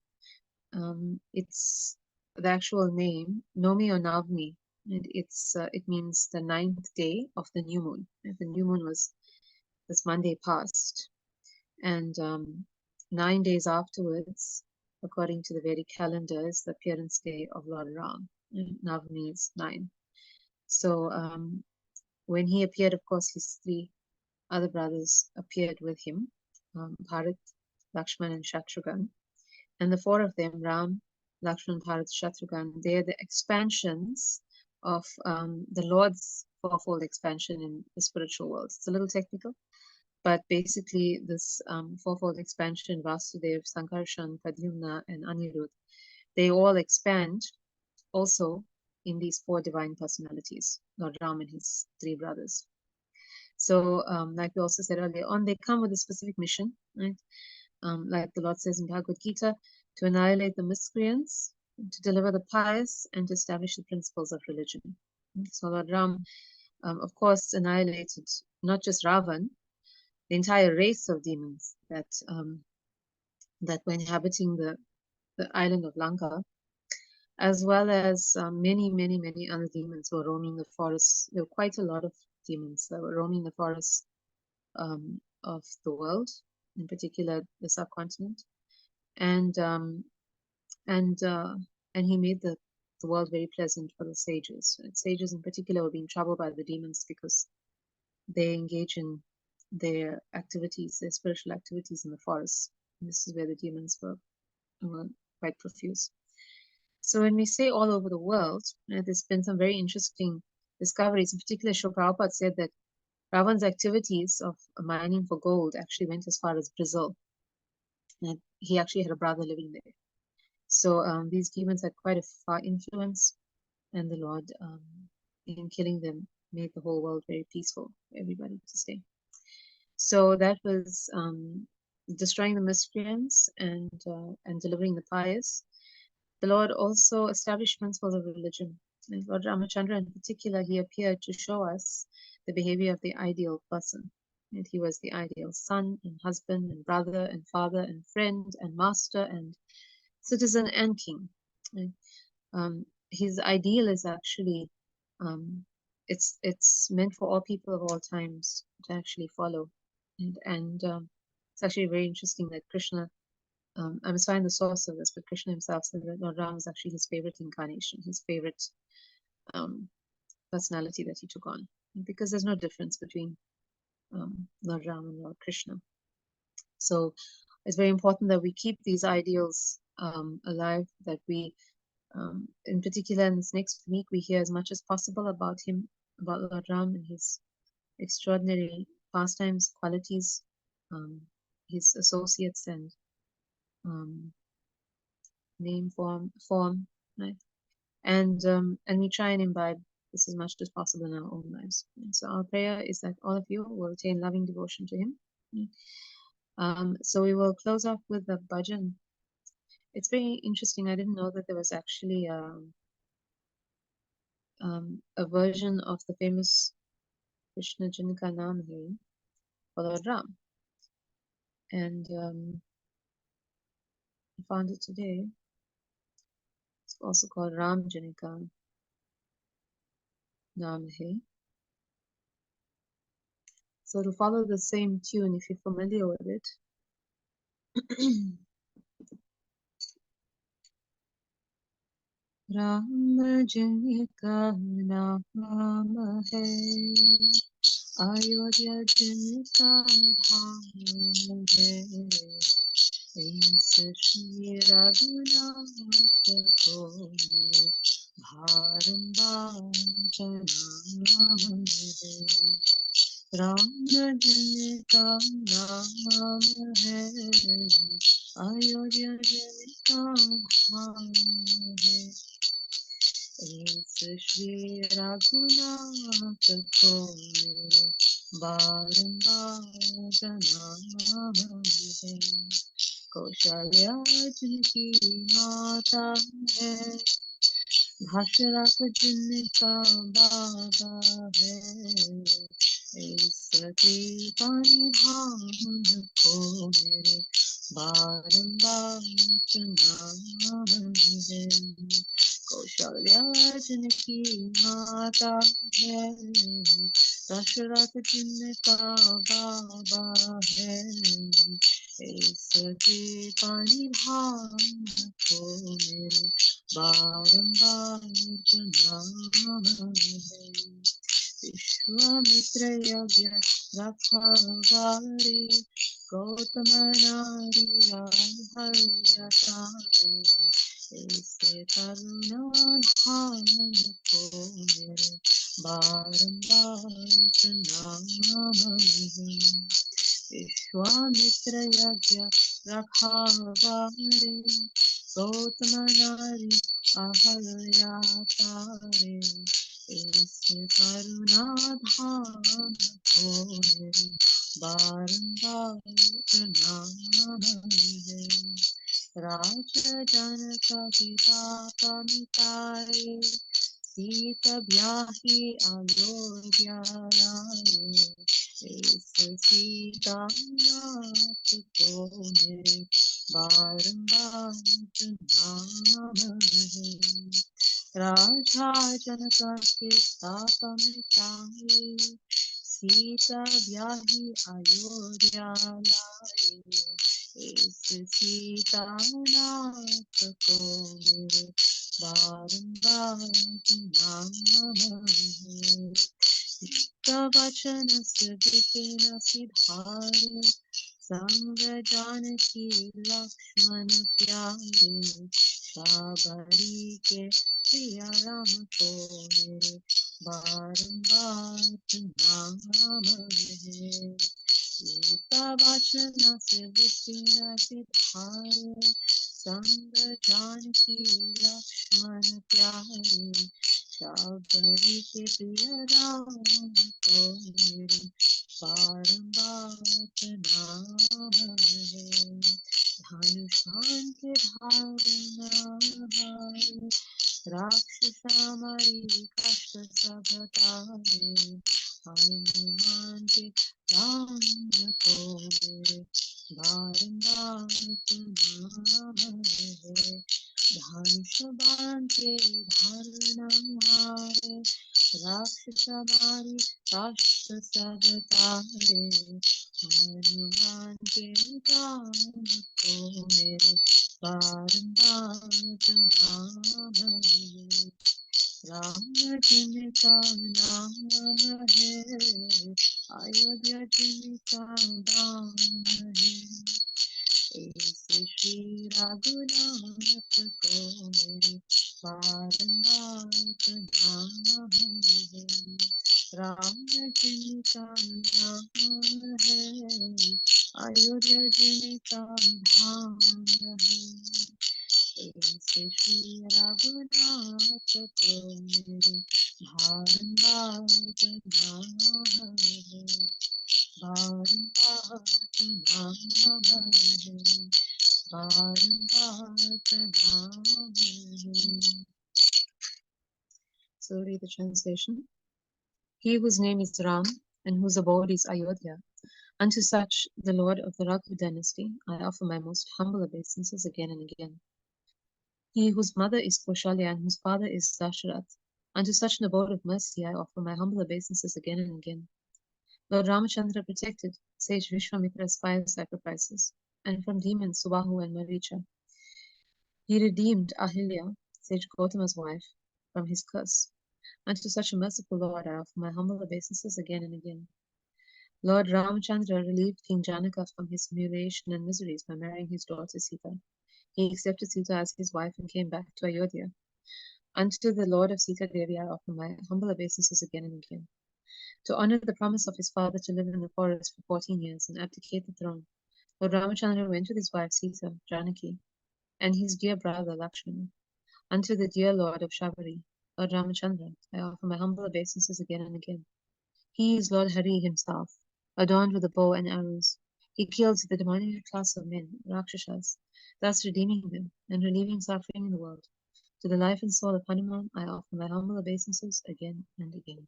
A: Navami. It's the actual name, Nomi or Navmi. It means the 9th day of the new moon. The new moon was this Monday past, and 9 days afterwards, according to the Vedic calendar, is the appearance day of Lord Ram. Navami is 9. So when he appeared, of course, his 3 other brothers appeared with him, Bharat, Lakshman, and Shatrughan. And the 4 of them, Ram, Lakshman, Bharat, Shatrughan, they're the expansions of the Lord's fourfold expansion in the spiritual world. It's a little technical, but basically this fourfold expansion, Vasudev, Sankarshan, Pradyumna, and Anirudh, they all expand also in these 4 divine personalities, Lord Ram and his 3 brothers. So like we also said earlier on, they come with a specific mission, right? Like the Lord says in Bhagavad Gita, to annihilate the miscreants, to deliver the pious, and to establish the principles of religion. So Lord Ram, of course, annihilated not just Ravan, the entire race of demons that that were inhabiting the island of Lanka, as well as many, many, many other demons who were roaming the forests. There were quite a lot of demons that were roaming the forests of the world, in particular the subcontinent, and he made the world very pleasant for the sages. And sages in particular were being troubled by the demons because they engage in their activities, their spiritual activities in the forest. And this is where the demons were quite profuse. So when we say all over the world, there's been some very interesting discoveries. In particular, Srila Prabhupada said that Ravan's activities of mining for gold actually went as far as Brazil. And he actually had a brother living there. So these demons had quite a far influence, and the Lord, in killing them, made the whole world very peaceful for everybody to stay. So that was destroying the miscreants and delivering the pious. The Lord also established principles of religion. And Lord Ramachandra in particular, he appeared to show us the behavior of the ideal person. And he was the ideal son and husband and brother and father and friend and master and citizen and king. And, his ideal is actually, it's meant for all people of all times to actually follow. And it's actually very interesting that Krishna, I must find the source of this, but Krishna himself said that Lord Ram was actually his favorite incarnation, his favorite personality that he took on, because there's no difference between Lord Ram and Lord Krishna. So it's very important that we keep these ideals alive, that we, in particular in this next week, we hear as much as possible about him, about Lord Ram and his extraordinary pastimes, qualities, his associates, and name, form, right? And we try and imbibe this as much as possible in our own lives. And so our prayer is that all of you will attain loving devotion to him. So we will close off with the bhajan. It's very interesting. I didn't know that there was actually a version of the famous Krishna Jinka Naam here for Lord Ram. And I found it today. It's also called Ram Janika Naam Hai. So to follow the same tune, if you're familiar with it, Ram Janika Naam Hai, Ayodhya Janika Dhaam Hai, Insa Shri Raghunath Ko Mere Bharambar Janam Hai. Ram Janika Naam Hai, Ayodhya Janika Dhaam Hai, Insa Shri Raghunath Ko Mere Bharambar Janam Hai. Kaushalya जिनकी माता है, भाषरथ जिनका बाबा है, सती पानी भान को मेरे बारंबार नाम है। कौशल्या जिनकी माता है, दशरथ जिनका बाबा है, सती पानी भान को मेरे बारंबार नाम है। विश्वामित्र यज्ञ रखवारे, गौतम नारिया हल्यतारे, ऐसे करुणाधाम को मेरे बारंबार नाम है। विश्वामित्र यज्ञ रखवारे, गौतम नारी अहल्यातारे, इस करुणाधाम को मेरे बारंबार नाम है। राजा जनक पिता मिताए, सीता ब्याही अयोध्या लाए, इस सीतानाथ को मेरे बारंबार नाम है। राजा जनक के ताप मिटाए, सीता ब्याही अयोध्या लाए, इस सीतानाथ को मेरे बारंबार नाम है। वचन से विपिन सिधारे, संग जानकी लक्ष्मण प्यारे, शाबरी के प्रिय राम को मेरे बारंबार नाम है। सीता वचन से विपिन सिधारे, संग जानकी लक्ष्मण प्यारे, शाबरी के प्रिय राम को मेरे बारंबार नाम है। धनुषान के धारना हारे, राक्षस मारी कष्ट सब तारे, हनुमान के राम को मेरे बारंबार नाम है। धनुष बाण के धारना हारे, राक्षस मारी कष्ट सब तारे, हनुमान के राम को मेरे बारंबार नाम है। राम जिनका नाम है, अयोध्या जिनका दाम है, ऐसे श्री रघुनाथ को मेरे बारंबार नाम है। राम जिनका नाम है, अयोध्या जिनका धाम है, ऐसे श्री रघुनाथ को मेरे बारंबार नाम है। बारंबार नाम है, बारंबार नाम है। So read the translation. He whose name is Ram and whose abode is Ayodhya, unto such the Lord of the Raghu dynasty I offer my most humble obeisances again and again. He whose mother is Kaushalya and whose father is Dasharath, unto such an abode of mercy I offer my humble obeisances again and again. Lord Ramachandra protected sage Vishwamitra's fire sacrifices, and from demons Subahu and Maricha. He redeemed Ahilya, sage Gautama's wife, from his curse. Unto such a merciful Lord I offer my humble obeisances again and again. Lord Ramachandra relieved King Janaka from his humiliation and miseries by marrying his daughter Sita. He accepted Sita as his wife and came back to Ayodhya. Unto the Lord of Sita Devi I offer my humble obeisances again and again. To honor the promise of his father to live in the forest for 14 years and abdicate the throne, Lord Ramachandra went with his wife Sita, Janaki, and his dear brother Lakshmana. Unto the dear Lord of Shabari, Lord Ramachandra, I offer my humble obeisances again and again. He is Lord Hari himself, adorned with a bow and arrows. He kills the demonic class of men, Rakshasas, thus redeeming them and relieving suffering in the world. To the life and soul of Hanuman, I offer my humble obeisances again and again.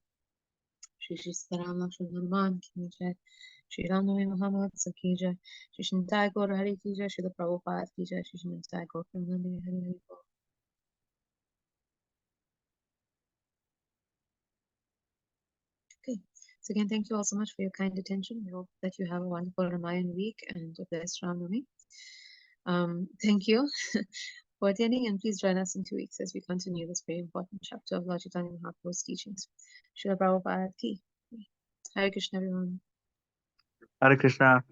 A: Shri Shri Sitaram Lakshman Hanuman Ki Jai, Shri Ram Navami Muhammad Ki Jai, Shri Shri Nitai Gaura Hari Ki Jai, Shri Prabhupada Ki Jai, Shri Shri Nitai Gaura Premī Devi Hari Hari Bol. Okay, so again, thank you all so much for your kind attention. We hope that you have a wonderful Ramayan week and a blessed Ram Navami. Thank you for attending, and please join us in 2 weeks as we continue this very important chapter of Lord Caitanya Mahaprabhu's teachings. Srila Prabhupada Ki. Hare Krishna, everyone.
B: Hare Krishna.